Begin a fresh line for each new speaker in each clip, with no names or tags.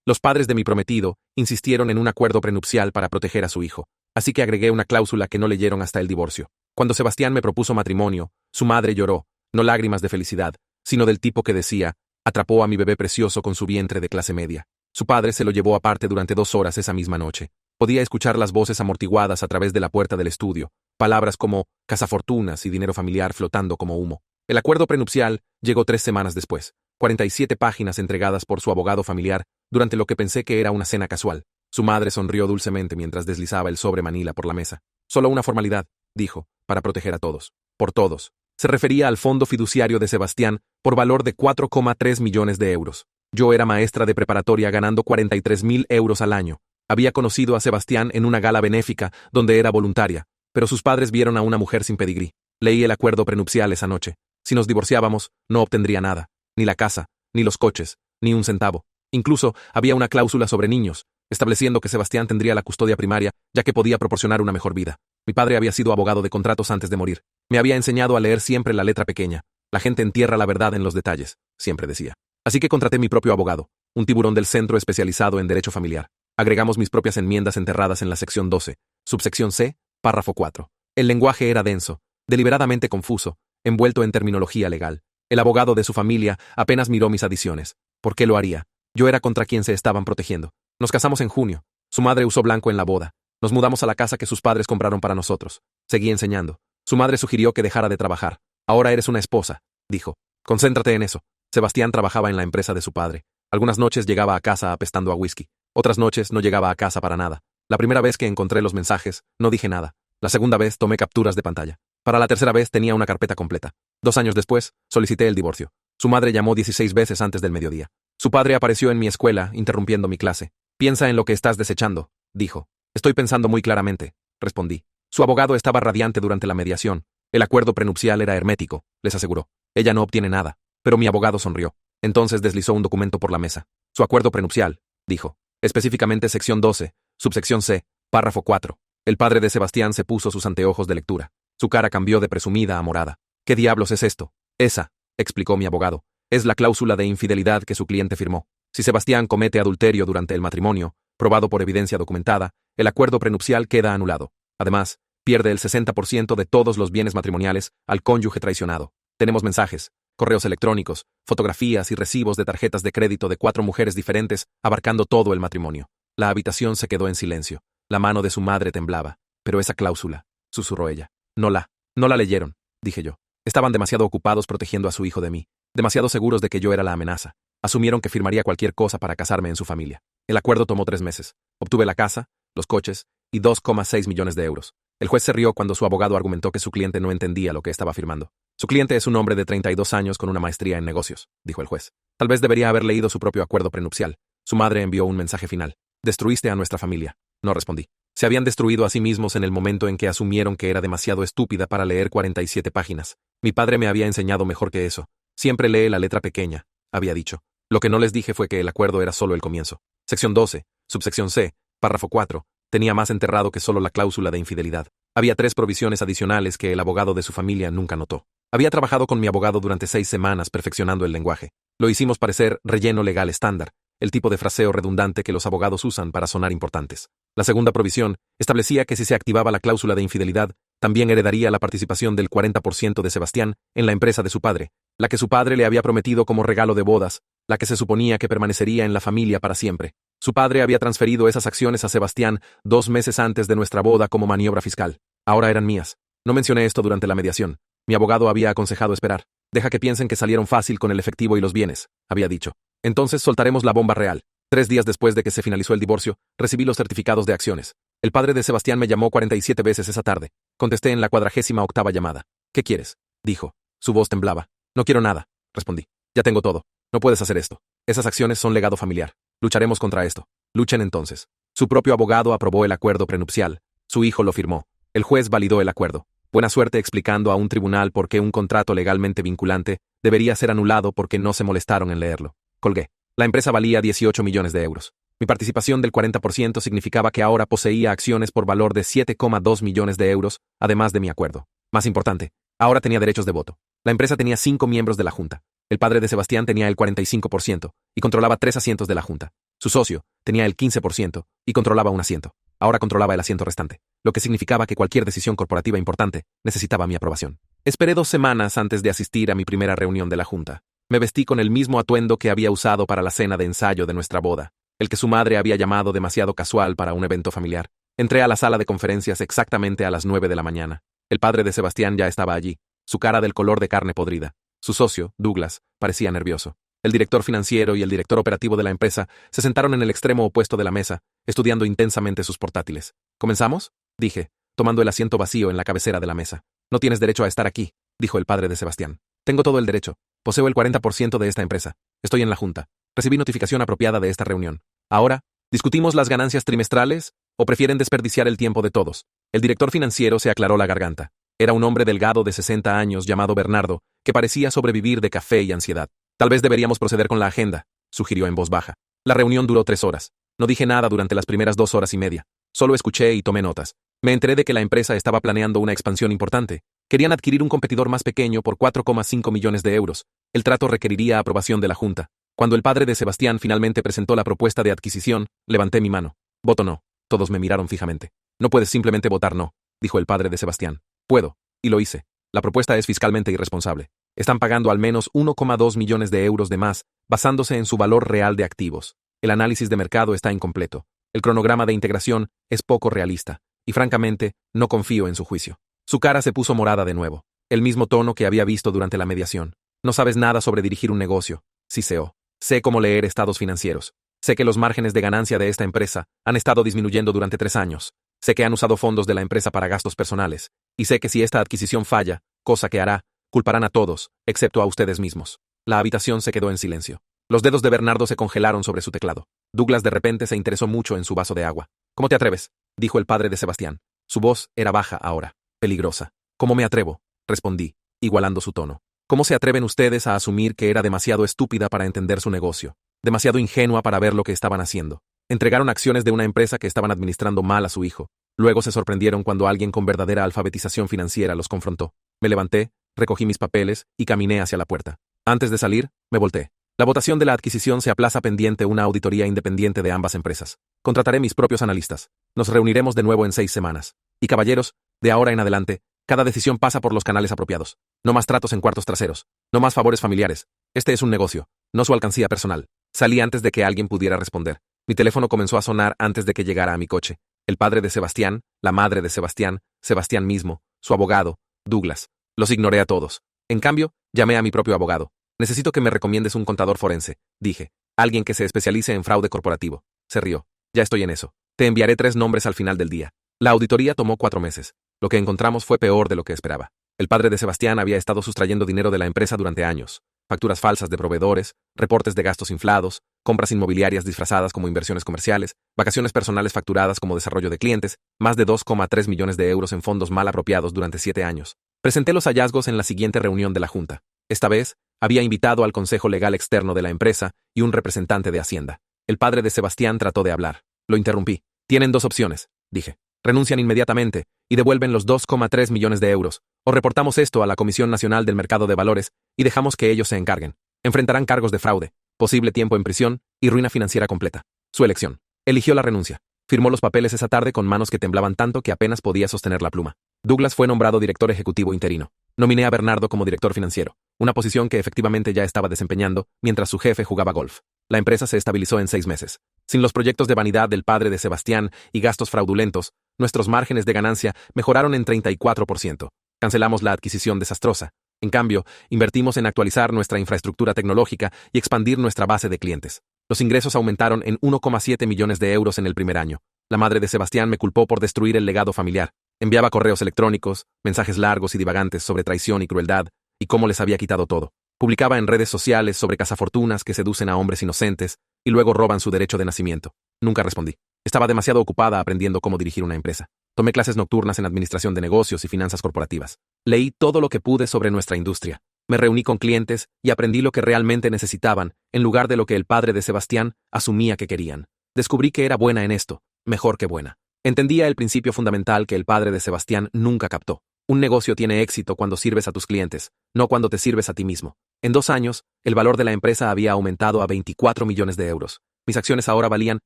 Los padres de mi prometido insistieron en un acuerdo prenupcial para proteger a su hijo, así que agregué una cláusula que no leyeron hasta el divorcio. Cuando Sebastián me propuso matrimonio, su madre lloró, no lágrimas de felicidad, sino del tipo que decía, atrapó a mi bebé precioso con su vientre de clase media. Su padre se lo llevó aparte durante 2 horas esa misma noche. Podía escuchar las voces amortiguadas a través de la puerta del estudio, palabras como cazafortunas y dinero familiar flotando como humo. El acuerdo prenupcial llegó 3 semanas después, 47 páginas entregadas por su abogado familiar durante lo que pensé que era una cena casual. Su madre sonrió dulcemente mientras deslizaba el sobre manila por la mesa. Solo una formalidad, dijo, para proteger a todos. Por todos. Se refería al fondo fiduciario de Sebastián por valor de 4,3 millones de euros. Yo era maestra de preparatoria ganando 43.000 euros al año. Había conocido a Sebastián en una gala benéfica donde era voluntaria, pero sus padres vieron a una mujer sin pedigrí. Leí el acuerdo prenupcial esa noche. Si nos divorciábamos, no obtendría nada. Ni la casa, ni los coches, ni un centavo. Incluso había una cláusula sobre niños, estableciendo que Sebastián tendría la custodia primaria, ya que podía proporcionar una mejor vida. Mi padre había sido abogado de contratos antes de morir. Me había enseñado a leer siempre la letra pequeña. La gente entierra la verdad en los detalles, siempre decía. Así que contraté mi propio abogado, un tiburón del centro especializado en derecho familiar. Agregamos mis propias enmiendas enterradas en la sección 12, subsección C, párrafo 4. El lenguaje era denso, deliberadamente confuso, envuelto en terminología legal. El abogado de su familia apenas miró mis adiciones. ¿Por qué lo haría? Yo era contra quien se estaban protegiendo. Nos casamos en junio. Su madre usó blanco en la boda. Nos mudamos a la casa que sus padres compraron para nosotros. Seguí enseñando. Su madre sugirió que dejara de trabajar. Ahora eres una esposa, dijo. Concéntrate en eso. Sebastián trabajaba en la empresa de su padre. Algunas noches llegaba a casa apestando a whisky. Otras noches no llegaba a casa para nada. La primera vez que encontré los mensajes, no dije nada. La segunda vez tomé capturas de pantalla. Para la tercera vez tenía una carpeta completa. 2 años después, solicité el divorcio. Su madre llamó 16 veces antes del mediodía. Su padre apareció en mi escuela, interrumpiendo mi clase. Piensa en lo que estás desechando, dijo. Estoy pensando muy claramente, respondí. Su abogado estaba radiante durante la mediación. El acuerdo prenupcial era hermético, les aseguró. Ella no obtiene nada. Pero mi abogado sonrió. Entonces deslizó un documento por la mesa. Su acuerdo prenupcial, dijo. Específicamente sección 12, subsección C, párrafo 4. El padre de Sebastián se puso sus anteojos de lectura. Su cara cambió de presumida a morada. ¿Qué diablos es esto? Esa, explicó mi abogado, es la cláusula de infidelidad que su cliente firmó. Si Sebastián comete adulterio durante el matrimonio, probado por evidencia documentada, el acuerdo prenupcial queda anulado. Además, pierde el 60% de todos los bienes matrimoniales al cónyuge traicionado. Tenemos mensajes, correos electrónicos, fotografías y recibos de tarjetas de crédito de 4 mujeres diferentes, abarcando todo el matrimonio. La habitación se quedó en silencio. La mano de su madre temblaba. Pero esa cláusula, susurró ella. No la leyeron, dije yo. Estaban demasiado ocupados protegiendo a su hijo de mí, demasiado seguros de que yo era la amenaza. Asumieron que firmaría cualquier cosa para casarme en su familia. El acuerdo tomó 3 meses. Obtuve la casa, los coches y 2,6 millones de euros. El juez se rió cuando su abogado argumentó que su cliente no entendía lo que estaba firmando. Su cliente es un hombre de 32 años con una maestría en negocios, dijo el juez. Tal vez debería haber leído su propio acuerdo prenupcial. Su madre envió un mensaje final. Destruiste a nuestra familia. No respondí. Se habían destruido a sí mismos en el momento en que asumieron que era demasiado estúpida para leer 47 páginas. Mi padre me había enseñado mejor que eso. Siempre lee la letra pequeña, había dicho. Lo que no les dije fue que el acuerdo era solo el comienzo. Sección 12, subsección C, párrafo 4, tenía más enterrado que solo la cláusula de infidelidad. Había 3 provisiones adicionales que el abogado de su familia nunca notó. Había trabajado con mi abogado durante 6 semanas perfeccionando el lenguaje. Lo hicimos parecer relleno legal estándar, el tipo de fraseo redundante que los abogados usan para sonar importantes. La segunda provisión establecía que si se activaba la cláusula de infidelidad, también heredaría la participación del 40% de Sebastián en la empresa de su padre, la que su padre le había prometido como regalo de bodas, la que se suponía que permanecería en la familia para siempre. Su padre había transferido esas acciones a Sebastián 2 meses antes de nuestra boda como maniobra fiscal. Ahora eran mías. No mencioné esto durante la mediación. Mi abogado había aconsejado esperar. Deja que piensen que salieron fácil con el efectivo y los bienes, había dicho. Entonces soltaremos la bomba real. 3 días después de que se finalizó el divorcio, recibí los certificados de acciones. El padre de Sebastián me llamó 47 veces esa tarde. Contesté en la 48ª llamada. ¿Qué quieres?, dijo. Su voz temblaba. No quiero nada, respondí. Ya tengo todo. No puedes hacer esto. Esas acciones son legado familiar. Lucharemos contra esto. Luchen entonces. Su propio abogado aprobó el acuerdo prenupcial. Su hijo lo firmó. El juez validó el acuerdo. Buena suerte explicando a un tribunal por qué un contrato legalmente vinculante debería ser anulado porque no se molestaron en leerlo. Colgué. La empresa valía 18 millones de euros. Mi participación del 40% significaba que ahora poseía acciones por valor de 7,2 millones de euros, además de mi acuerdo. Más importante, ahora tenía derechos de voto. La empresa tenía 5 miembros de la junta. El padre de Sebastián tenía el 45% y controlaba 3 asientos de la junta. Su socio tenía el 15% y controlaba un asiento. Ahora controlaba el asiento restante, lo que significaba que cualquier decisión corporativa importante necesitaba mi aprobación. Esperé 2 semanas antes de asistir a mi primera reunión de la junta. Me vestí con el mismo atuendo que había usado para la cena de ensayo de nuestra boda, el que su madre había llamado demasiado casual para un evento familiar. Entré a la sala de conferencias exactamente a las 9 de la mañana. El padre de Sebastián ya estaba allí, su cara del color de carne podrida. Su socio, Douglas, parecía nervioso. El director financiero y el director operativo de la empresa se sentaron en el extremo opuesto de la mesa, estudiando intensamente sus portátiles. ¿Comenzamos?, dije, tomando el asiento vacío en la cabecera de la mesa. No tienes derecho a estar aquí, dijo el padre de Sebastián. Tengo todo el derecho. Poseo el 40% de esta empresa. Estoy en la junta. Recibí notificación apropiada de esta reunión. Ahora, ¿discutimos las ganancias trimestrales o prefieren desperdiciar el tiempo de todos? El director financiero se aclaró la garganta. Era un hombre delgado de 60 años llamado Bernardo, que parecía sobrevivir de café y ansiedad. Tal vez deberíamos proceder con la agenda, sugirió en voz baja. La reunión duró 3 horas. No dije nada durante las primeras 2 horas y media. Solo escuché y tomé notas. Me enteré de que la empresa estaba planeando una expansión importante. Querían adquirir un competidor más pequeño por 4,5 millones de euros. El trato requeriría aprobación de la junta. Cuando el padre de Sebastián finalmente presentó la propuesta de adquisición, levanté mi mano. Voto no. Todos me miraron fijamente. No puedes simplemente votar no, dijo el padre de Sebastián. Puedo, y lo hice. La propuesta es fiscalmente irresponsable. Están pagando al menos 1,2 millones de euros de más, basándose en su valor real de activos. El análisis de mercado está incompleto. El cronograma de integración es poco realista, y francamente, no confío en su juicio. Su cara se puso morada de nuevo, el mismo tono que había visto durante la mediación. No sabes nada sobre dirigir un negocio, siseó. Sé cómo leer estados financieros. Sé que los márgenes de ganancia de esta empresa han estado disminuyendo durante 3 años. Sé que han usado fondos de la empresa para gastos personales. Y sé que si esta adquisición falla, cosa que hará, culparán a todos, excepto a ustedes mismos. La habitación se quedó en silencio. Los dedos de Bernardo se congelaron sobre su teclado. Douglas de repente se interesó mucho en su vaso de agua. ¿Cómo te atreves?, dijo el padre de Sebastián. Su voz era baja ahora, peligrosa. ¿Cómo me atrevo?, respondí, igualando su tono. ¿Cómo se atreven ustedes a asumir que era demasiado estúpida para entender su negocio? Demasiado ingenua para ver lo que estaban haciendo. Entregaron acciones de una empresa que estaban administrando mal a su hijo. Luego se sorprendieron cuando alguien con verdadera alfabetización financiera los confrontó. Me levanté, recogí mis papeles y caminé hacia la puerta. Antes de salir, me volteé. La votación de la adquisición se aplaza pendiente una auditoría independiente de ambas empresas. Contrataré mis propios analistas. Nos reuniremos de nuevo en 6 semanas. Y caballeros, de ahora en adelante, cada decisión pasa por los canales apropiados. No más tratos en cuartos traseros. No más favores familiares. Este es un negocio, no su alcancía personal. Salí antes de que alguien pudiera responder. Mi teléfono comenzó a sonar antes de que llegara a mi coche. El padre de Sebastián, la madre de Sebastián, Sebastián mismo, su abogado, Douglas. Los ignoré a todos. En cambio, llamé a mi propio abogado. Necesito que me recomiendes un contador forense, dije. Alguien que se especialice en fraude corporativo. Se rió. Ya estoy en eso. Te enviaré 3 nombres al final del día. La auditoría tomó 4 meses. Lo que encontramos fue peor de lo que esperaba. El padre de Sebastián había estado sustrayendo dinero de la empresa durante años. Facturas falsas de proveedores, reportes de gastos inflados, compras inmobiliarias disfrazadas como inversiones comerciales, vacaciones personales facturadas como desarrollo de clientes, más de 2,3 millones de euros en fondos mal apropiados durante 7 años. Presenté los hallazgos en la siguiente reunión de la Junta. Esta vez, había invitado al Consejo Legal Externo de la empresa y un representante de Hacienda. El padre de Sebastián trató de hablar. Lo interrumpí. Tienen 2 opciones, dije. Renuncian inmediatamente y devuelven los 2,3 millones de euros, o reportamos esto a la Comisión Nacional del Mercado de Valores y dejamos que ellos se encarguen. Enfrentarán cargos de fraude, posible tiempo en prisión y ruina financiera completa. Su elección. Eligió la renuncia. Firmó los papeles esa tarde con manos que temblaban tanto que apenas podía sostener la pluma. Douglas fue nombrado director ejecutivo interino. Nominé a Bernardo como director financiero, una posición que efectivamente ya estaba desempeñando mientras su jefe jugaba golf. La empresa se estabilizó en 6 meses. Sin los proyectos de vanidad del padre de Sebastián y gastos fraudulentos, nuestros márgenes de ganancia mejoraron en 34%. Cancelamos la adquisición desastrosa. En cambio, invertimos en actualizar nuestra infraestructura tecnológica y expandir nuestra base de clientes. Los ingresos aumentaron en 1,7 millones de euros en el primer año. La madre de Sebastián me culpó por destruir el legado familiar. Enviaba correos electrónicos, mensajes largos y divagantes sobre traición y crueldad, y cómo les había quitado todo. Publicaba en redes sociales sobre cazafortunas que seducen a hombres inocentes y luego roban su derecho de nacimiento. Nunca respondí. Estaba demasiado ocupada aprendiendo cómo dirigir una empresa. Tomé clases nocturnas en administración de negocios y finanzas corporativas. Leí todo lo que pude sobre nuestra industria. Me reuní con clientes y aprendí lo que realmente necesitaban, en lugar de lo que el padre de Sebastián asumía que querían. Descubrí que era buena en esto, mejor que buena. Entendía el principio fundamental que el padre de Sebastián nunca captó. Un negocio tiene éxito cuando sirves a tus clientes, no cuando te sirves a ti mismo. En 2 años, el valor de la empresa había aumentado a 24 millones de euros. Mis acciones ahora valían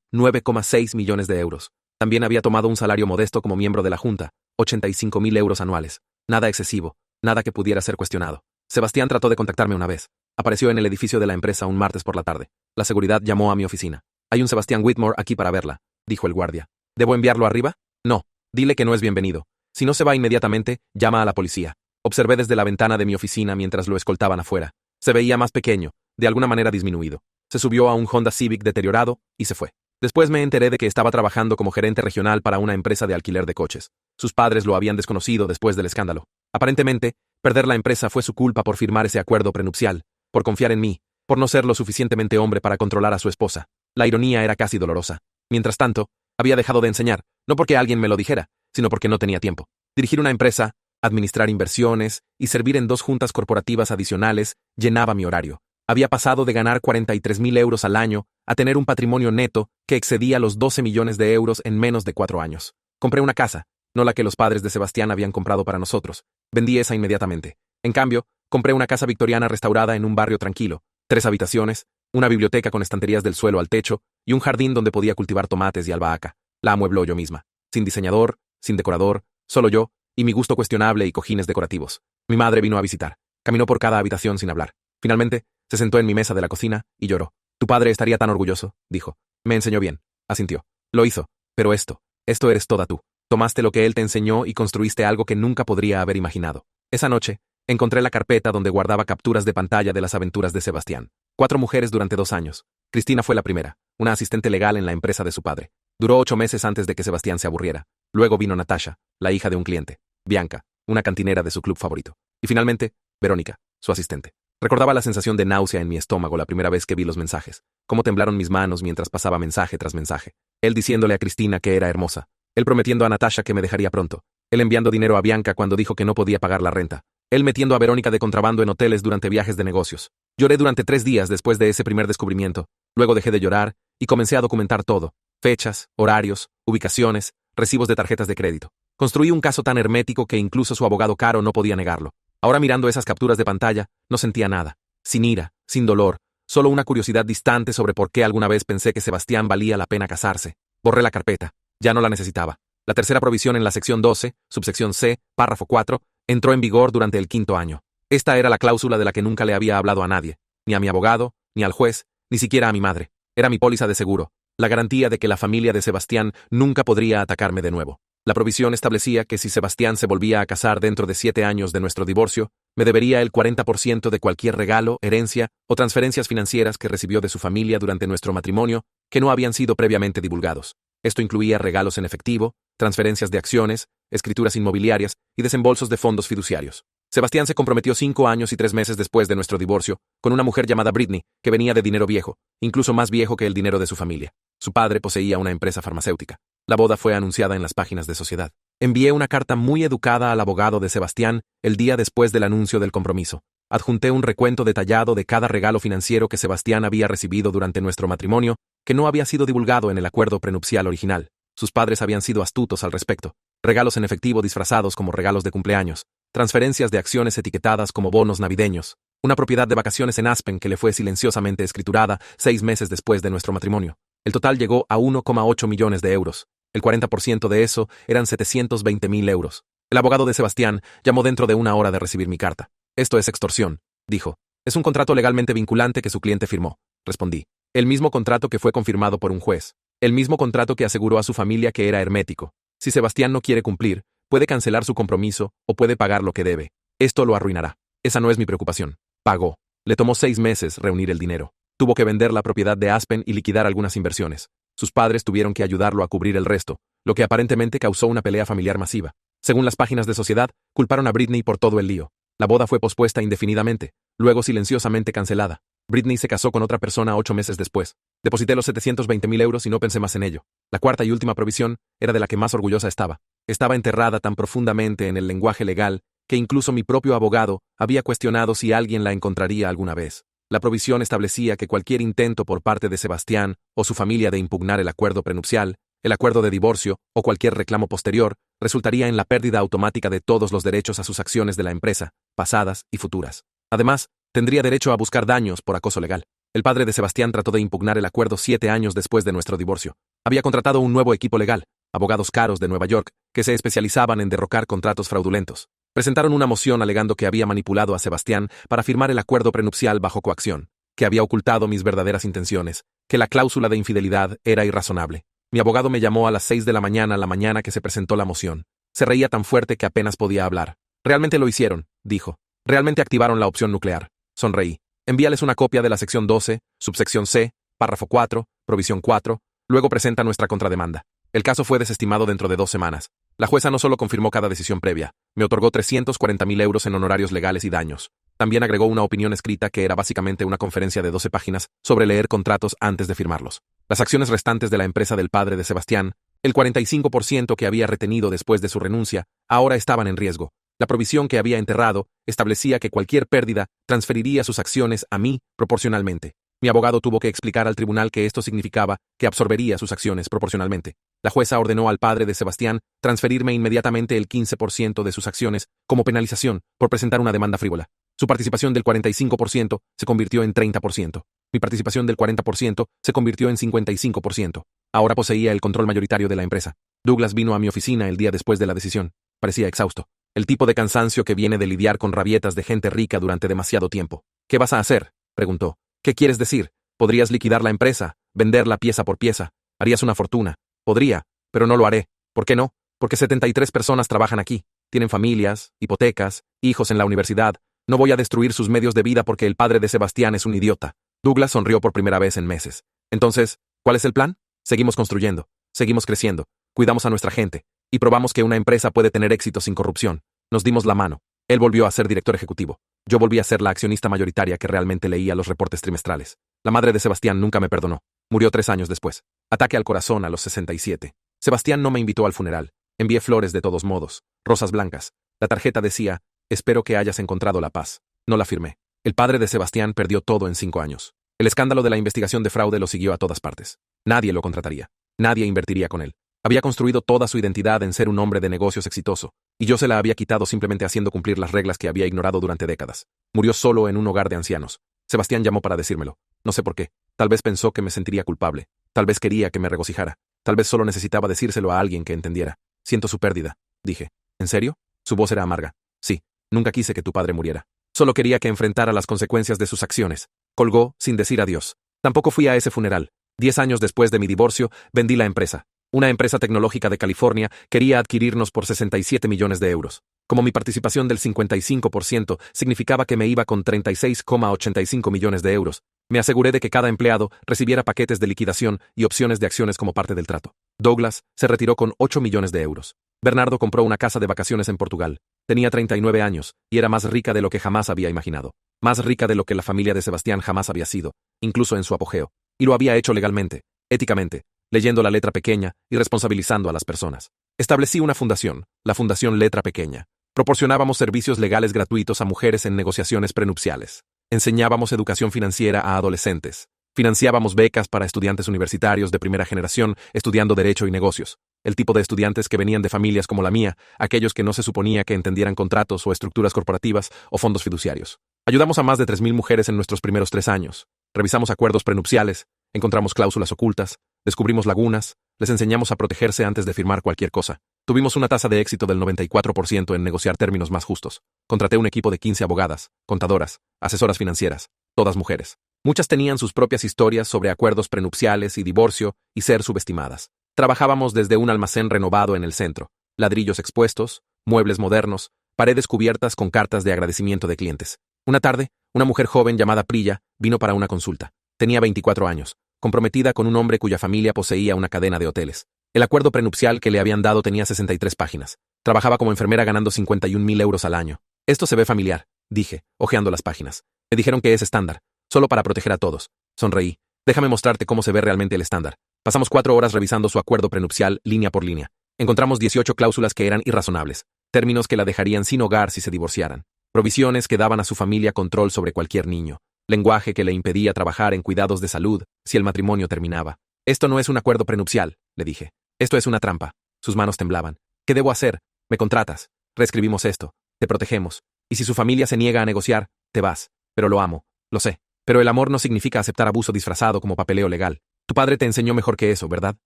9,6 millones de euros. También había tomado un salario modesto como miembro de la Junta, 85.000 euros anuales. Nada excesivo, nada que pudiera ser cuestionado. Sebastián trató de contactarme una vez. Apareció en el edificio de la empresa un martes por la tarde. La seguridad llamó a mi oficina. Hay un Sebastián Whitmore aquí para verla, dijo el guardia. ¿Debo enviarlo arriba? No. Dile que no es bienvenido. Si no se va inmediatamente, llama a la policía. Observé desde la ventana de mi oficina mientras lo escoltaban afuera. Se veía más pequeño, de alguna manera disminuido. Se subió a un Honda Civic deteriorado y se fue. Después me enteré de que estaba trabajando como gerente regional para una empresa de alquiler de coches. Sus padres lo habían desconocido después del escándalo. Aparentemente, perder la empresa fue su culpa por firmar ese acuerdo prenupcial, por confiar en mí, por no ser lo suficientemente hombre para controlar a su esposa. La ironía era casi dolorosa. Mientras tanto, había dejado de enseñar, no porque alguien me lo dijera, sino porque no tenía tiempo. Dirigir una empresa, administrar inversiones y servir en 2 juntas corporativas adicionales llenaba mi horario. Había pasado de ganar 43.000 euros al año a tener un patrimonio neto que excedía los 12 millones de euros en menos de 4 años. Compré una casa, no la que los padres de Sebastián habían comprado para nosotros. Vendí esa inmediatamente. En cambio, compré una casa victoriana restaurada en un barrio tranquilo, 3 habitaciones, una biblioteca con estanterías del suelo al techo y un jardín donde podía cultivar tomates y albahaca. La amuebló yo misma. Sin diseñador, sin decorador, solo yo, y mi gusto cuestionable y cojines decorativos. Mi madre vino a visitar. Caminó por cada habitación sin hablar. Finalmente, se sentó en mi mesa de la cocina y lloró. Tu padre estaría tan orgulloso, dijo. Me enseñó bien. Asintió. Lo hizo. Pero esto eres toda tú. Tomaste lo que él te enseñó y construiste algo que nunca podría haber imaginado. Esa noche, encontré la carpeta donde guardaba capturas de pantalla de las aventuras de Sebastián. 4 mujeres durante 2 años. Cristina fue la primera, una asistente legal en la empresa de su padre. Duró 8 meses antes de que Sebastián se aburriera. Luego vino Natasha, la hija de un cliente. Bianca, una cantinera de su club favorito. Y finalmente, Verónica, su asistente. Recordaba la sensación de náusea en mi estómago la primera vez que vi los mensajes. Cómo temblaron mis manos mientras pasaba mensaje tras mensaje. Él diciéndole a Cristina que era hermosa. Él prometiendo a Natasha que me dejaría pronto. Él enviando dinero a Bianca cuando dijo que no podía pagar la renta. Él metiendo a Verónica de contrabando en hoteles durante viajes de negocios. Lloré durante 3 días después de ese primer descubrimiento. Luego dejé de llorar y comencé a documentar todo. Fechas, horarios, ubicaciones, recibos de tarjetas de crédito. Construí un caso tan hermético que incluso su abogado caro no podía negarlo. Ahora mirando esas capturas de pantalla, no sentía nada. Sin ira, sin dolor, solo una curiosidad distante sobre por qué alguna vez pensé que Sebastián valía la pena casarse. Borré la carpeta. Ya no la necesitaba. La tercera provisión en la sección 12, subsección C, párrafo 4, entró en vigor durante el 5º año. Esta era la cláusula de la que nunca le había hablado a nadie, ni a mi abogado, ni al juez, ni siquiera a mi madre. Era mi póliza de seguro, la garantía de que la familia de Sebastián nunca podría atacarme de nuevo. La provisión establecía que si Sebastián se volvía a casar dentro de 7 años de nuestro divorcio, me debería el 40% de cualquier regalo, herencia o transferencias financieras que recibió de su familia durante nuestro matrimonio que no habían sido previamente divulgados. Esto incluía regalos en efectivo, transferencias de acciones, escrituras inmobiliarias y desembolsos de fondos fiduciarios. Sebastián se comprometió 5 años y 3 meses después de nuestro divorcio con una mujer llamada Britney, que venía de dinero viejo, incluso más viejo que el dinero de su familia. Su padre poseía una empresa farmacéutica. La boda fue anunciada en las páginas de Sociedad. Envié una carta muy educada al abogado de Sebastián el día después del anuncio del compromiso. Adjunté un recuento detallado de cada regalo financiero que Sebastián había recibido durante nuestro matrimonio, que no había sido divulgado en el acuerdo prenupcial original. Sus padres habían sido astutos al respecto. Regalos en efectivo disfrazados como regalos de cumpleaños, transferencias de acciones etiquetadas como bonos navideños, una propiedad de vacaciones en Aspen que le fue silenciosamente escriturada 6 meses después de nuestro matrimonio. El total llegó a 1,8 millones de euros. El 40% de eso eran 720.000 euros. El abogado de Sebastián llamó dentro de 1 hora de recibir mi carta. Esto es extorsión, dijo. Es un contrato legalmente vinculante que su cliente firmó, respondí. El mismo contrato que fue confirmado por un juez. El mismo contrato que aseguró a su familia que era hermético. Si Sebastián no quiere cumplir, puede cancelar su compromiso o puede pagar lo que debe. Esto lo arruinará. Esa no es mi preocupación. Pagó. Le tomó 6 meses reunir el dinero. Tuvo que vender la propiedad de Aspen y liquidar algunas inversiones. Sus padres tuvieron que ayudarlo a cubrir el resto, lo que aparentemente causó una pelea familiar masiva. Según las páginas de Sociedad, culparon a Britney por todo el lío. La boda fue pospuesta indefinidamente, luego silenciosamente cancelada. Britney se casó con otra persona 8 meses después. Deposité los 720.000 euros y no pensé más en ello. La cuarta y última provisión era de la que más orgullosa estaba. Estaba enterrada tan profundamente en el lenguaje legal que incluso mi propio abogado había cuestionado si alguien la encontraría alguna vez. La provisión establecía que cualquier intento por parte de Sebastián o su familia de impugnar el acuerdo prenupcial, el acuerdo de divorcio o cualquier reclamo posterior resultaría en la pérdida automática de todos los derechos a sus acciones de la empresa, pasadas y futuras. Además, tendría derecho a buscar daños por acoso legal. El padre de Sebastián trató de impugnar el acuerdo 7 años después de nuestro divorcio. Había contratado un nuevo equipo legal, abogados caros de Nueva York, que se especializaban en derrocar contratos fraudulentos. Presentaron una moción alegando que había manipulado a Sebastián para firmar el acuerdo prenupcial bajo coacción, que había ocultado mis verdaderas intenciones, que la cláusula de infidelidad era irrazonable. Mi abogado me llamó a las 6 de la mañana que se presentó la moción. Se reía tan fuerte que apenas podía hablar. Realmente lo hicieron, dijo. Realmente activaron la opción nuclear. Sonreí. Envíales una copia de la sección 12, subsección C, párrafo 4, provisión 4, luego presenta nuestra contrademanda. El caso fue desestimado dentro de 2 semanas. La jueza no solo confirmó cada decisión previa, me otorgó 340.000 euros en honorarios legales y daños. También agregó una opinión escrita que era básicamente una conferencia de 12 páginas sobre leer contratos antes de firmarlos. Las acciones restantes de la empresa del padre de Sebastián, el 45% que había retenido después de su renuncia, ahora estaban en riesgo. La provisión que había enterrado establecía que cualquier pérdida transferiría sus acciones a mí proporcionalmente. Mi abogado tuvo que explicar al tribunal que esto significaba que absorbería sus acciones proporcionalmente. La jueza ordenó al padre de Sebastián transferirme inmediatamente el 15% de sus acciones como penalización por presentar una demanda frívola. Su participación del 45% se convirtió en 30%. Mi participación del 40% se convirtió en 55%. Ahora poseía el control mayoritario de la empresa. Douglas vino a mi oficina el día después de la decisión. Parecía exhausto. El tipo de cansancio que viene de lidiar con rabietas de gente rica durante demasiado tiempo. ¿Qué vas a hacer?, preguntó. ¿Qué quieres decir? ¿Podrías liquidar la empresa, venderla pieza por pieza? Harías una fortuna. Podría, pero no lo haré. ¿Por qué no? Porque 73 personas trabajan aquí. Tienen familias, hipotecas, hijos en la universidad. No voy a destruir sus medios de vida porque el padre de Sebastián es un idiota. Douglas sonrió por primera vez en meses. Entonces, ¿cuál es el plan? Seguimos construyendo, seguimos creciendo, cuidamos a nuestra gente, y probamos que una empresa puede tener éxito sin corrupción. Nos dimos la mano. Él volvió a ser director ejecutivo. Yo volví a ser la accionista mayoritaria que realmente leía los reportes trimestrales. La madre de Sebastián nunca me perdonó. Murió 3 años después. Ataque al corazón a los 67. Sebastián no me invitó al funeral. Envié flores de todos modos, rosas blancas. La tarjeta decía, espero que hayas encontrado la paz. No la firmé. El padre de Sebastián perdió todo en 5 años. El escándalo de la investigación de fraude lo siguió a todas partes. Nadie lo contrataría. Nadie invertiría con él. Había construido toda su identidad en ser un hombre de negocios exitoso, y yo se la había quitado simplemente haciendo cumplir las reglas que había ignorado durante décadas. Murió solo en un hogar de ancianos. Sebastián llamó para decírmelo. No sé por qué. Tal vez pensó que me sentiría culpable. Tal vez quería que me regocijara. Tal vez solo necesitaba decírselo a alguien que entendiera. Siento su pérdida, dije. ¿En serio? Su voz era amarga. Sí, nunca quise que tu padre muriera. Solo quería que enfrentara las consecuencias de sus acciones. Colgó sin decir adiós. Tampoco fui a ese funeral. 10 años después de mi divorcio, vendí la empresa. Una empresa tecnológica de California quería adquirirnos por 67 millones de euros. Como mi participación del 55% significaba que me iba con 36,85 millones de euros, me aseguré de que cada empleado recibiera paquetes de liquidación y opciones de acciones como parte del trato. Douglas se retiró con 8 millones de euros. Bernardo compró una casa de vacaciones en Portugal. Tenía 39 años y era más rica de lo que jamás había imaginado. Más rica de lo que la familia de Sebastián jamás había sido, incluso en su apogeo. Y lo había hecho legalmente, éticamente, leyendo la letra pequeña y responsabilizando a las personas. Establecí una fundación, la Fundación Letra Pequeña. Proporcionábamos servicios legales gratuitos a mujeres en negociaciones prenupciales. Enseñábamos educación financiera a adolescentes. Financiábamos becas para estudiantes universitarios de primera generación estudiando Derecho y Negocios. El tipo de estudiantes que venían de familias como la mía, aquellos que no se suponía que entendieran contratos o estructuras corporativas o fondos fiduciarios. Ayudamos a más de 3.000 mujeres en nuestros primeros 3 años. Revisamos acuerdos prenupciales, encontramos cláusulas ocultas, descubrimos lagunas, les enseñamos a protegerse antes de firmar cualquier cosa. Tuvimos una tasa de éxito del 94% en negociar términos más justos. Contraté un equipo de 15 abogadas, contadoras, asesoras financieras, todas mujeres. Muchas tenían sus propias historias sobre acuerdos prenupciales y divorcio y ser subestimadas. Trabajábamos desde un almacén renovado en el centro, ladrillos expuestos, muebles modernos, paredes cubiertas con cartas de agradecimiento de clientes. Una tarde, una mujer joven llamada Priya vino para una consulta. Tenía 24 años, comprometida con un hombre cuya familia poseía una cadena de hoteles. El acuerdo prenupcial que le habían dado tenía 63 páginas. Trabajaba como enfermera ganando 51.000 euros al año. Esto se ve familiar, dije, hojeando las páginas. Me dijeron que es estándar, solo para proteger a todos. Sonreí. Déjame mostrarte cómo se ve realmente el estándar. Pasamos 4 horas revisando su acuerdo prenupcial línea por línea. Encontramos 18 cláusulas que eran irrazonables, términos que la dejarían sin hogar si se divorciaran, provisiones que daban a su familia control sobre cualquier niño, lenguaje que le impedía trabajar en cuidados de salud si el matrimonio terminaba. Esto no es un acuerdo prenupcial, le dije. Esto es una trampa. Sus manos temblaban. ¿Qué debo hacer? Me contratas. Reescribimos esto. Te protegemos. Y si su familia se niega a negociar, te vas. Pero lo amo. Lo sé. Pero el amor no significa aceptar abuso disfrazado como papeleo legal. Tu padre te enseñó mejor que eso, ¿verdad?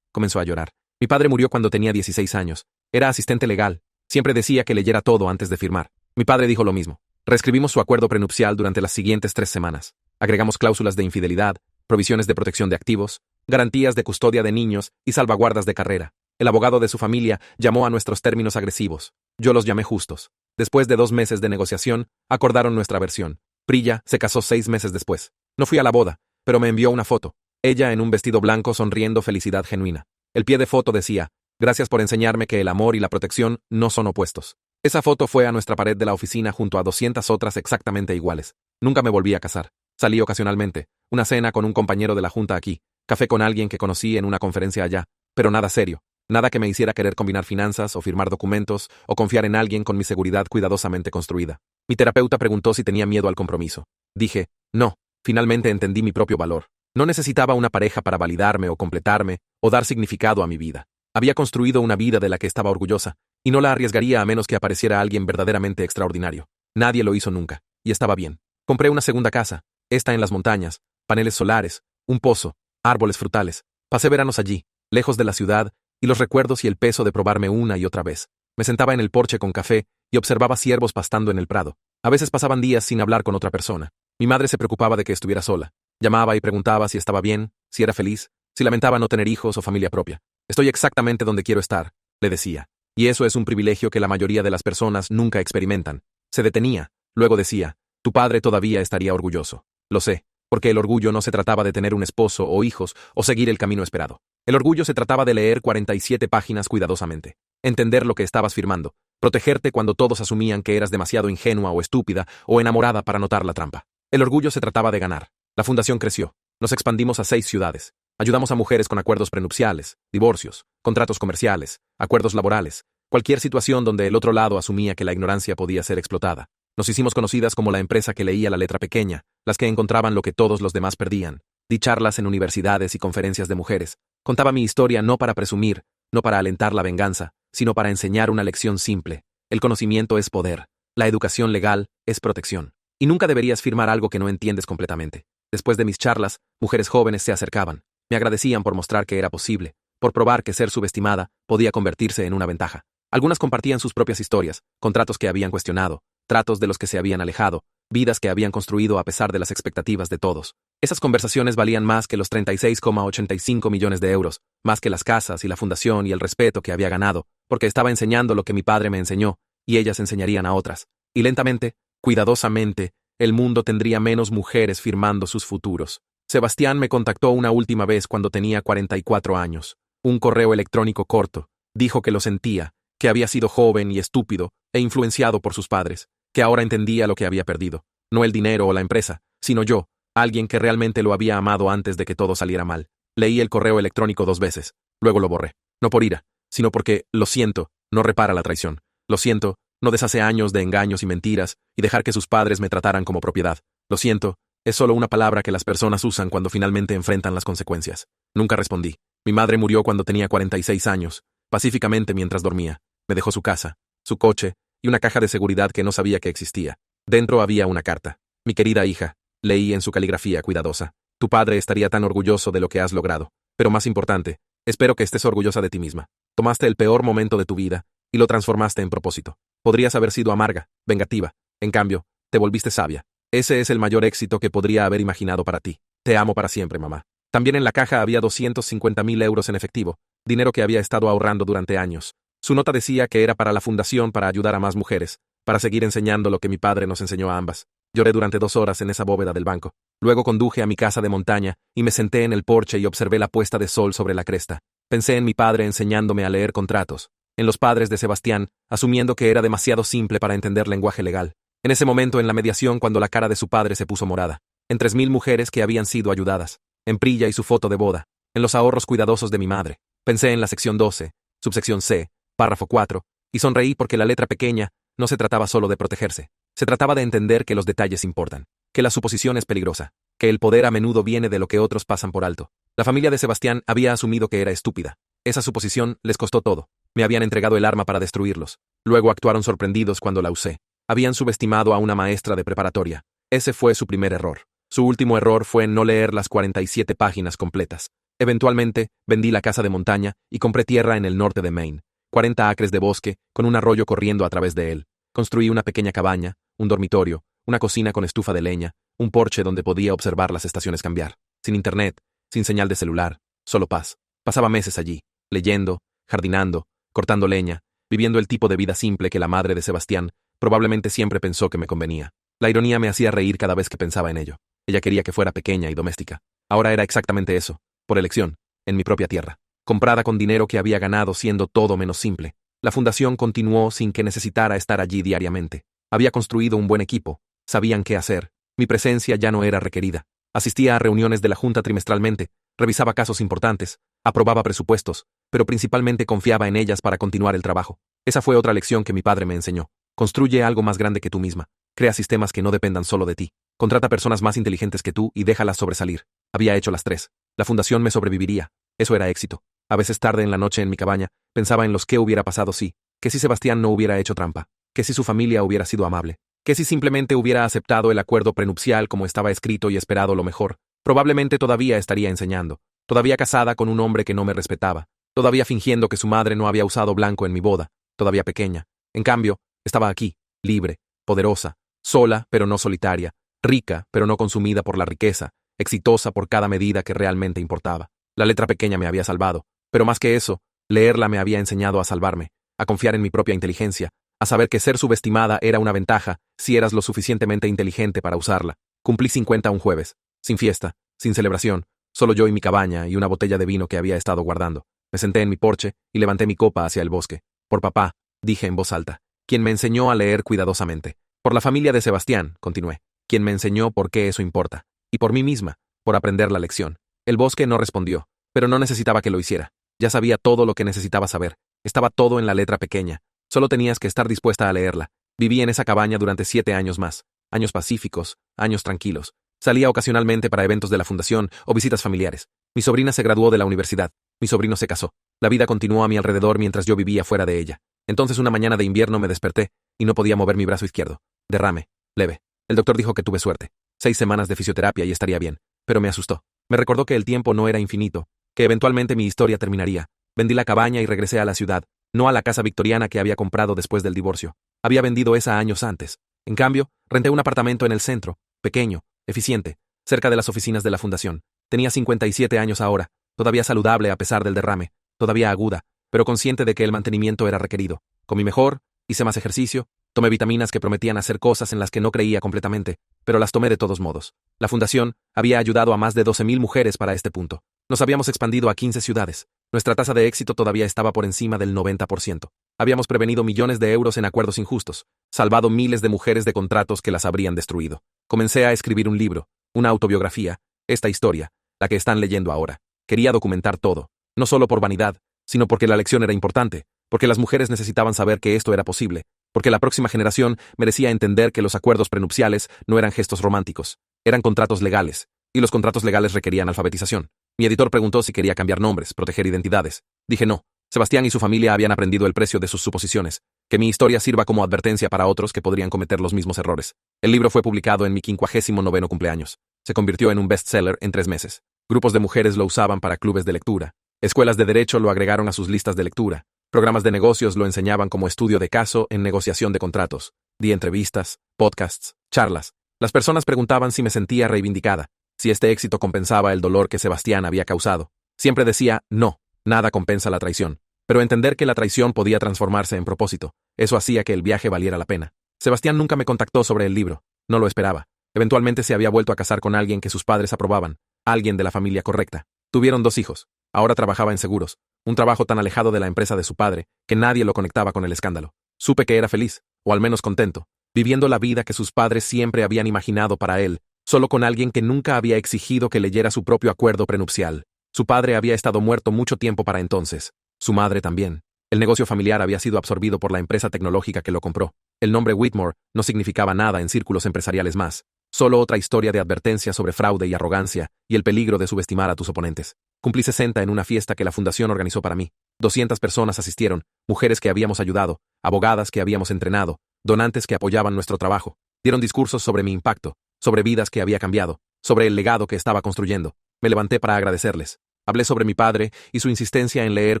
Comenzó a llorar. Mi padre murió cuando tenía 16 años. Era asistente legal. Siempre decía que leyera todo antes de firmar. Mi padre dijo lo mismo. Reescribimos su acuerdo prenupcial durante las siguientes 3 semanas. Agregamos cláusulas de infidelidad, provisiones de protección de activos, garantías de custodia de niños y salvaguardas de carrera. El abogado de su familia llamó a nuestros términos agresivos. Yo los llamé justos. Después de 2 meses de negociación, acordaron nuestra versión. Priya se casó 6 meses después. No fui a la boda, pero me envió una foto. Ella en un vestido blanco sonriendo felicidad genuina. El pie de foto decía, gracias por enseñarme que el amor y la protección no son opuestos. Esa foto fue a nuestra pared de la oficina junto a 200 otras exactamente iguales. Nunca me volví a casar. Salí ocasionalmente, una cena con un compañero de la junta aquí, café con alguien que conocí en una conferencia allá, pero nada serio. Nada que me hiciera querer combinar finanzas o firmar documentos o confiar en alguien con mi seguridad cuidadosamente construida. Mi terapeuta preguntó si tenía miedo al compromiso. Dije, no, finalmente entendí mi propio valor. No necesitaba una pareja para validarme o completarme o dar significado a mi vida. Había construido una vida de la que estaba orgullosa, y no la arriesgaría a menos que apareciera alguien verdaderamente extraordinario. Nadie lo hizo nunca, y estaba bien. Compré una segunda casa, esta en las montañas, paneles solares, un pozo, árboles frutales. Pasé veranos allí, lejos de la ciudad, y los recuerdos y el peso de probarme una y otra vez. Me sentaba en el porche con café y observaba ciervos pastando en el prado. A veces pasaban días sin hablar con otra persona. Mi madre se preocupaba de que estuviera sola. Llamaba y preguntaba si estaba bien, si era feliz, si lamentaba no tener hijos o familia propia. Estoy exactamente donde quiero estar, le decía. Y eso es un privilegio que la mayoría de las personas nunca experimentan. Se detenía, luego decía, tu padre todavía estaría orgulloso. Lo sé, porque el orgullo no se trataba de tener un esposo o hijos o seguir el camino esperado. El orgullo se trataba de leer 47 páginas cuidadosamente, entender lo que estabas firmando, protegerte cuando todos asumían que eras demasiado ingenua o estúpida o enamorada para notar la trampa. El orgullo se trataba de ganar. La fundación creció. Nos expandimos a 6 ciudades. Ayudamos a mujeres con acuerdos prenupciales, divorcios, contratos comerciales, acuerdos laborales, cualquier situación donde el otro lado asumía que la ignorancia podía ser explotada. Nos hicimos conocidas como la empresa que leía la letra pequeña, las que encontraban lo que todos los demás perdían. Di charlas en universidades y conferencias de mujeres. Contaba mi historia no para presumir, no para alentar la venganza, sino para enseñar una lección simple. El conocimiento es poder. La educación legal es protección. Y nunca deberías firmar algo que no entiendes completamente. Después de mis charlas, mujeres jóvenes se acercaban. Me agradecían por mostrar que era posible, por probar que ser subestimada podía convertirse en una ventaja. Algunas compartían sus propias historias, contratos que habían cuestionado, tratos de los que se habían alejado, vidas que habían construido a pesar de las expectativas de todos. Esas conversaciones valían más que los 36,85 millones de euros, más que las casas y la fundación y el respeto que había ganado, porque estaba enseñando lo que mi padre me enseñó, y ellas enseñarían a otras. Y lentamente, cuidadosamente, el mundo tendría menos mujeres firmando sus futuros. Sebastián me contactó una última vez cuando tenía 44 años. Un correo electrónico corto. Dijo que lo sentía, que había sido joven y estúpido e influenciado por sus padres, que ahora entendía lo que había perdido. No el dinero o la empresa, sino yo, alguien que realmente lo había amado antes de que todo saliera mal. Leí el correo electrónico 2 veces. Luego lo borré. No por ira, sino porque, lo siento, no repara la traición. Lo siento, no deshace años de engaños y mentiras y dejar que sus padres me trataran como propiedad. Lo siento, es solo una palabra que las personas usan cuando finalmente enfrentan las consecuencias. Nunca respondí. Mi madre murió cuando tenía 46 años, pacíficamente mientras dormía. Me dejó su casa, su coche y una caja de seguridad que no sabía que existía. Dentro había una carta. Mi querida hija, leí en su caligrafía cuidadosa. Tu padre estaría tan orgulloso de lo que has logrado. Pero más importante, espero que estés orgullosa de ti misma. Tomaste el peor momento de tu vida y lo transformaste en propósito. Podrías haber sido amarga, vengativa. En cambio, te volviste sabia. Ese es el mayor éxito que podría haber imaginado para ti. Te amo para siempre, mamá. También en la caja había 250.000 euros en efectivo, dinero que había estado ahorrando durante años. Su nota decía que era para la fundación para ayudar a más mujeres, para seguir enseñando lo que mi padre nos enseñó a ambas. Lloré durante 2 horas en esa bóveda del banco. Luego conduje a mi casa de montaña y me senté en el porche y observé la puesta de sol sobre la cresta. Pensé en mi padre enseñándome a leer contratos, en los padres de Sebastián, asumiendo que era demasiado simple para entender lenguaje legal. En ese momento en la mediación cuando la cara de su padre se puso morada, en 3.000 mujeres que habían sido ayudadas, en Priya y su foto de boda, en los ahorros cuidadosos de mi madre. Pensé en la sección 12, subsección C, párrafo 4, y sonreí porque la letra pequeña no se trataba solo de protegerse, se trataba de entender que los detalles importan, que la suposición es peligrosa, que el poder a menudo viene de lo que otros pasan por alto. La familia de Sebastián había asumido que era estúpida. Esa suposición les costó todo. Me habían entregado el arma para destruirlos. Luego actuaron sorprendidos cuando la usé. Habían subestimado a una maestra de preparatoria. Ese fue su primer error. Su último error fue en no leer las 47 páginas completas. Eventualmente, vendí la casa de montaña y compré tierra en el norte de Maine, 40 acres de bosque, con un arroyo corriendo a través de él. Construí una pequeña cabaña, un dormitorio, una cocina con estufa de leña, un porche donde podía observar las estaciones cambiar. Sin internet, sin señal de celular, solo paz. Pasaba meses allí, leyendo, jardinando, cortando leña, viviendo el tipo de vida simple que la madre de Sebastián probablemente siempre pensó que me convenía. La ironía me hacía reír cada vez que pensaba en ello. Ella quería que fuera pequeña y doméstica. Ahora era exactamente eso, por elección, en mi propia tierra, comprada con dinero que había ganado siendo todo menos simple. La fundación continuó sin que necesitara estar allí diariamente. Había construido un buen equipo, sabían qué hacer, mi presencia ya no era requerida. Asistía a reuniones de la junta trimestralmente, revisaba casos importantes, aprobaba presupuestos, pero principalmente confiaba en ellas para continuar el trabajo. Esa fue otra lección que mi padre me enseñó. Construye algo más grande que tú misma. Crea sistemas que no dependan solo de ti. Contrata personas más inteligentes que tú y déjalas sobresalir. Había hecho las tres. La fundación me sobreviviría. Eso era éxito. A veces tarde en la noche en mi cabaña, pensaba en los qué hubiera pasado si, que si Sebastián no hubiera hecho trampa, que si su familia hubiera sido amable, que si simplemente hubiera aceptado el acuerdo prenupcial como estaba escrito y esperado lo mejor. Probablemente todavía estaría enseñando, todavía casada con un hombre que no me respetaba, todavía fingiendo que su madre no había usado blanco en mi boda, todavía pequeña. En cambio, estaba aquí, libre, poderosa, sola pero no solitaria, rica pero no consumida por la riqueza, exitosa por cada medida que realmente importaba. La letra pequeña me había salvado, pero más que eso, leerla me había enseñado a salvarme, a confiar en mi propia inteligencia, a saber que ser subestimada era una ventaja si eras lo suficientemente inteligente para usarla. Cumplí 50 un jueves, sin fiesta, sin celebración, solo yo y mi cabaña y una botella de vino que había estado guardando. Me senté en mi porche y levanté mi copa hacia el bosque. Por papá, dije en voz alta, quien me enseñó a leer cuidadosamente. Por la familia de Sebastián, continué, quien me enseñó por qué eso importa. Y por mí misma, por aprender la lección. El bosque no respondió, pero no necesitaba que lo hiciera. Ya sabía todo lo que necesitaba saber. Estaba todo en la letra pequeña. Solo tenías que estar dispuesta a leerla. Viví en esa cabaña durante 7 años más. Años pacíficos, años tranquilos. Salía ocasionalmente para eventos de la fundación o visitas familiares. Mi sobrina se graduó de la universidad. Mi sobrino se casó. La vida continuó a mi alrededor mientras yo vivía fuera de ella. Entonces una mañana de invierno me desperté y no podía mover mi brazo izquierdo. Derrame. Leve. El doctor dijo que tuve suerte. 6 semanas de fisioterapia y estaría bien. Pero me asustó. Me recordó que el tiempo no era infinito, que eventualmente mi historia terminaría. Vendí la cabaña y regresé a la ciudad, no a la casa victoriana que había comprado después del divorcio. Había vendido esa años antes. En cambio, renté un apartamento en el centro, pequeño, eficiente, cerca de las oficinas de la fundación. Tenía 57 años ahora, todavía saludable a pesar del derrame, todavía aguda, pero consciente de que el mantenimiento era requerido. Comí mejor, hice más ejercicio, tomé vitaminas que prometían hacer cosas en las que no creía completamente, pero las tomé de todos modos. La fundación había ayudado a más de 12.000 mujeres para este punto. Nos habíamos expandido a 15 ciudades. Nuestra tasa de éxito todavía estaba por encima del 90%. Habíamos prevenido millones de euros en acuerdos injustos, salvado miles de mujeres de contratos que las habrían destruido. Comencé a escribir un libro, una autobiografía, esta historia, la que están leyendo ahora. Quería documentar todo, no solo por vanidad, sino porque la lección era importante, porque las mujeres necesitaban saber que esto era posible, porque la próxima generación merecía entender que los acuerdos prenupciales no eran gestos románticos, eran contratos legales, y los contratos legales requerían alfabetización. Mi editor preguntó si quería cambiar nombres, proteger identidades. Dije no. Sebastián y su familia habían aprendido el precio de sus suposiciones. Que mi historia sirva como advertencia para otros que podrían cometer los mismos errores. El libro fue publicado en mi 59º cumpleaños. Se convirtió en un bestseller en 3 meses. Grupos de mujeres lo usaban para clubes de lectura. Escuelas de derecho lo agregaron a sus listas de lectura. Programas de negocios lo enseñaban como estudio de caso en negociación de contratos. Di entrevistas, podcasts, charlas. Las personas preguntaban si me sentía reivindicada, si este éxito compensaba el dolor que Sebastián había causado. Siempre decía, no, nada compensa la traición. Pero entender que la traición podía transformarse en propósito, eso hacía que el viaje valiera la pena. Sebastián nunca me contactó sobre el libro, no lo esperaba. Eventualmente se había vuelto a casar con alguien que sus padres aprobaban, alguien de la familia correcta. Tuvieron 2 hijos. Ahora trabajaba en seguros, un trabajo tan alejado de la empresa de su padre que nadie lo conectaba con el escándalo. Supe que era feliz, o al menos contento, viviendo la vida que sus padres siempre habían imaginado para él, solo con alguien que nunca había exigido que leyera su propio acuerdo prenupcial. Su padre había estado muerto mucho tiempo para entonces. Su madre también. El negocio familiar había sido absorbido por la empresa tecnológica que lo compró. El nombre Whitmore no significaba nada en círculos empresariales más. Solo otra historia de advertencia sobre fraude y arrogancia y el peligro de subestimar a tus oponentes. Cumplí 60 en una fiesta que la fundación organizó para mí. 200 personas asistieron, mujeres que habíamos ayudado, abogadas que habíamos entrenado, donantes que apoyaban nuestro trabajo. Dieron discursos sobre mi impacto, sobre vidas que había cambiado. sobre el legado que estaba construyendo. Me levanté para agradecerles. Hablé sobre mi padre y su insistencia en leer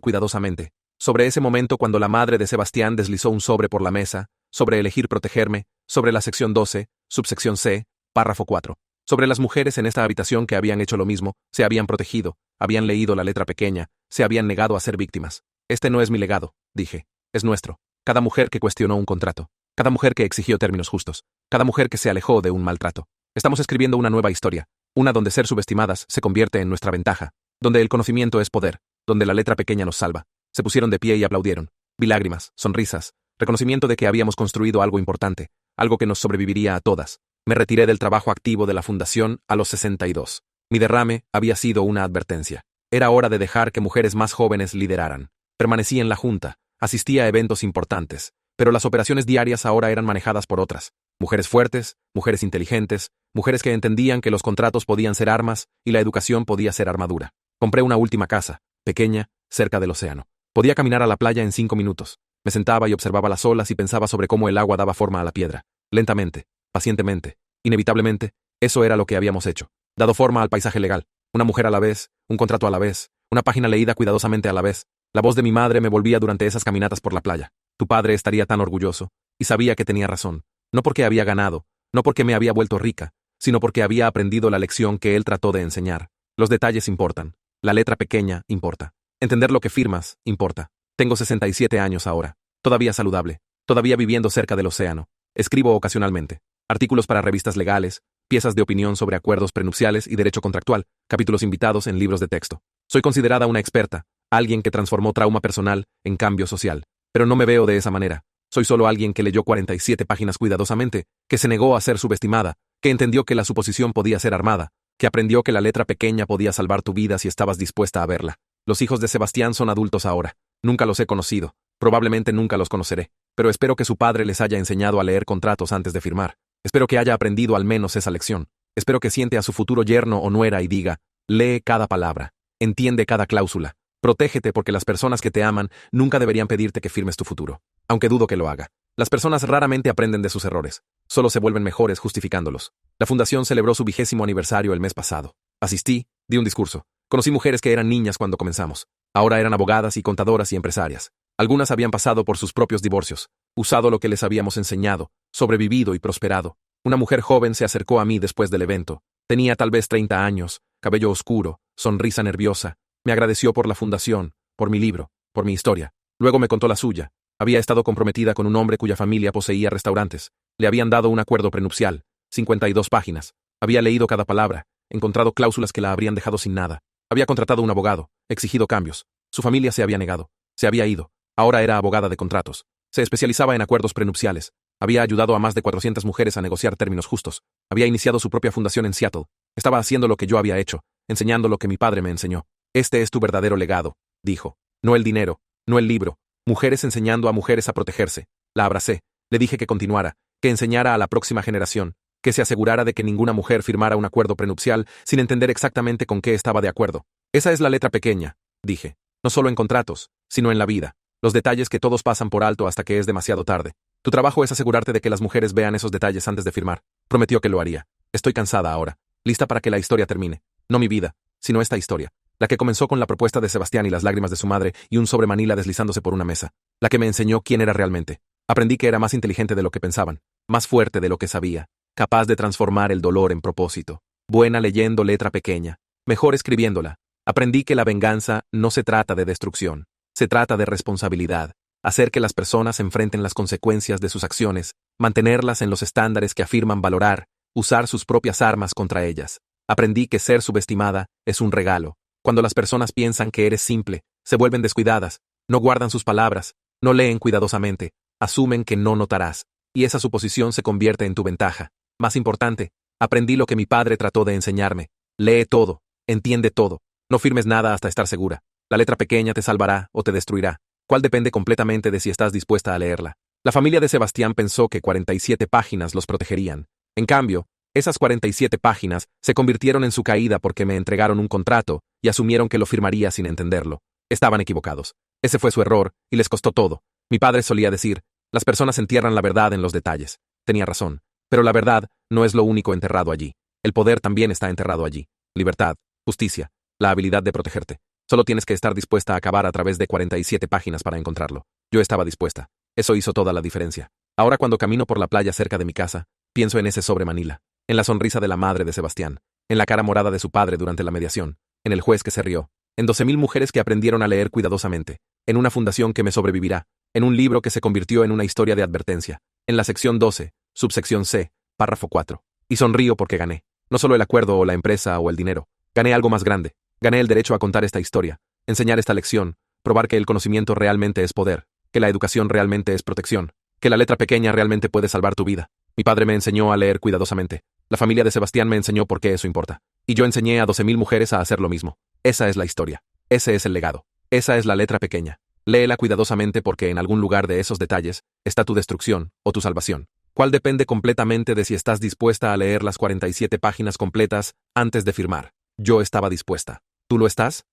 cuidadosamente, sobre ese momento cuando la madre de Sebastián deslizó un sobre por la mesa, sobre elegir protegerme, sobre la sección 12, subsección C, párrafo 4. Sobre las mujeres en esta habitación que habían hecho lo mismo, se habían protegido, habían leído la letra pequeña, se habían negado a ser víctimas. Este no es mi legado, dije, es nuestro. Cada mujer que cuestionó un contrato, cada mujer que exigió términos justos, cada mujer que se alejó de un maltrato. Estamos escribiendo una nueva historia, una donde ser subestimadas se convierte en nuestra ventaja, donde el conocimiento es poder, donde la letra pequeña nos salva. Se pusieron de pie y aplaudieron. Vi lágrimas, sonrisas, reconocimiento de que habíamos construido algo importante, algo que nos sobreviviría a todas. Me retiré del trabajo activo de la fundación a los 62. Mi derrame había sido una advertencia. Era hora de dejar que mujeres más jóvenes lideraran. Permanecí en la junta, asistí a eventos importantes, pero las operaciones diarias ahora eran manejadas por otras. Mujeres fuertes, mujeres inteligentes, mujeres que entendían que los contratos podían ser armas y la educación podía ser armadura. Compré una última casa, pequeña, cerca del océano. Podía caminar a la playa en 5 minutos. Me sentaba y observaba las olas y pensaba sobre cómo el agua daba forma a la piedra. Lentamente, pacientemente, inevitablemente, eso era lo que habíamos hecho. Dado forma al paisaje legal. Una mujer a la vez, un contrato a la vez, una página leída cuidadosamente a la vez. La voz de mi madre me volvía durante esas caminatas por la playa. Tu padre estaría tan orgulloso. Y sabía que tenía razón. No porque había ganado, no porque me había vuelto rica, sino porque había aprendido la lección que él trató de enseñar. Los detalles importan. La letra pequeña importa. Entender lo que firmas importa. Tengo 67 años ahora. Todavía saludable. Todavía viviendo cerca del océano. Escribo ocasionalmente. Artículos para revistas legales, piezas de opinión sobre acuerdos prenupciales y derecho contractual, capítulos invitados en libros de texto. Soy considerada una experta, alguien que transformó trauma personal en cambio social. Pero no me veo de esa manera. Soy solo alguien que leyó 47 páginas cuidadosamente, que se negó a ser subestimada, que entendió que la suposición podía ser armada, que aprendió que la letra pequeña podía salvar tu vida si estabas dispuesta a verla. Los hijos de Sebastián son adultos ahora. Nunca los he conocido. Probablemente nunca los conoceré. Pero espero que su padre les haya enseñado a leer contratos antes de firmar. Espero que haya aprendido al menos esa lección. Espero que siente a su futuro yerno o nuera y diga, lee cada palabra, entiende cada cláusula, protégete porque las personas que te aman nunca deberían pedirte que firmes tu futuro. Aunque dudo que lo haga. Las personas raramente aprenden de sus errores. Solo se vuelven mejores justificándolos. La fundación celebró su 20º aniversario el mes pasado. Asistí, di un discurso. Conocí mujeres que eran niñas cuando comenzamos. Ahora eran abogadas y contadoras y empresarias. Algunas habían pasado por sus propios divorcios, usado lo que les habíamos enseñado, sobrevivido y prosperado. Una mujer joven se acercó a mí después del evento. Tenía tal vez 30 años, cabello oscuro, sonrisa nerviosa. Me agradeció por la fundación, por mi libro, por mi historia. Luego me contó la suya. Había estado comprometida con un hombre cuya familia poseía restaurantes. Le habían dado un acuerdo prenupcial, 52 páginas. Había leído cada palabra, encontrado cláusulas que la habrían dejado sin nada. Había contratado un abogado, exigido cambios. Su familia se había negado. Se había ido. Ahora era abogada de contratos. Se especializaba en acuerdos prenupciales. Había ayudado a más de 400 mujeres a negociar términos justos. Había iniciado su propia fundación en Seattle. Estaba haciendo lo que yo había hecho, enseñando lo que mi padre me enseñó. Este es tu verdadero legado, dijo. No el dinero, no el libro. Mujeres enseñando a mujeres a protegerse. La abracé. Le dije que continuara, que enseñara a la próxima generación, que se asegurara de que ninguna mujer firmara un acuerdo prenupcial sin entender exactamente con qué estaba de acuerdo. Esa es la letra pequeña, dije. No solo en contratos, sino en la vida. Los detalles que todos pasan por alto hasta que es demasiado tarde. Tu trabajo es asegurarte de que las mujeres vean esos detalles antes de firmar. Prometió que lo haría. Estoy cansada ahora. Lista para que la historia termine. No mi vida, sino esta historia. La que comenzó con la propuesta de Sebastián y las lágrimas de su madre y un sobre Manila deslizándose por una mesa. La que me enseñó quién era realmente. Aprendí que era más inteligente de lo que pensaban, más fuerte de lo que sabía, capaz de transformar el dolor en propósito. Buena leyendo letra pequeña, mejor escribiéndola. Aprendí que la venganza no se trata de destrucción, se trata de responsabilidad. Hacer que las personas enfrenten las consecuencias de sus acciones, mantenerlas en los estándares que afirman valorar, usar sus propias armas contra ellas. Aprendí que ser subestimada es un regalo. Cuando las personas piensan que eres simple, se vuelven descuidadas, no guardan sus palabras, no leen cuidadosamente, asumen que no notarás, y esa suposición se convierte en tu ventaja. Más importante, aprendí lo que mi padre trató de enseñarme. Lee todo, entiende todo, no firmes nada hasta estar segura. La letra pequeña te salvará o te destruirá. ¿Cuál depende completamente de si estás dispuesta a leerla? La familia de Sebastián pensó que 47 páginas los protegerían. En cambio, esas 47 páginas se convirtieron en su caída porque me entregaron un contrato y asumieron que lo firmaría sin entenderlo. Estaban equivocados. Ese fue su error y les costó todo. Mi padre solía decir, las personas entierran la verdad en los detalles. Tenía razón, pero la verdad no es lo único enterrado allí. El poder también está enterrado allí. Libertad, justicia, la habilidad de protegerte. Solo tienes que estar dispuesta a acabar a través de 47 páginas para encontrarlo. Yo estaba dispuesta. Eso hizo toda la diferencia. Ahora cuando camino por la playa cerca de mi casa, pienso en ese sobre Manila, en la sonrisa de la madre de Sebastián, en la cara morada de su padre durante la mediación, en el juez que se rió, en 12.000 mujeres que aprendieron a leer cuidadosamente, en una fundación que me sobrevivirá, en un libro que se convirtió en una historia de advertencia, en la sección 12, subsección C, párrafo 4. Y sonrío porque gané. No solo el acuerdo o la empresa o el dinero. Gané algo más grande. Gané el derecho a contar esta historia, enseñar esta lección, probar que el conocimiento realmente es poder, que la educación realmente es protección, que la letra pequeña realmente puede salvar tu vida. Mi padre me enseñó a leer cuidadosamente. La familia de Sebastián me enseñó por qué eso importa. Y yo enseñé a 12.000 mujeres a hacer lo mismo. Esa es la historia. Ese es el legado. Esa es la letra pequeña. Léela cuidadosamente porque en algún lugar de esos detalles está tu destrucción o tu salvación. ¿Cuál depende completamente de si estás dispuesta a leer las 47 páginas completas antes de firmar? Yo estaba dispuesta. ¿Tú lo estás?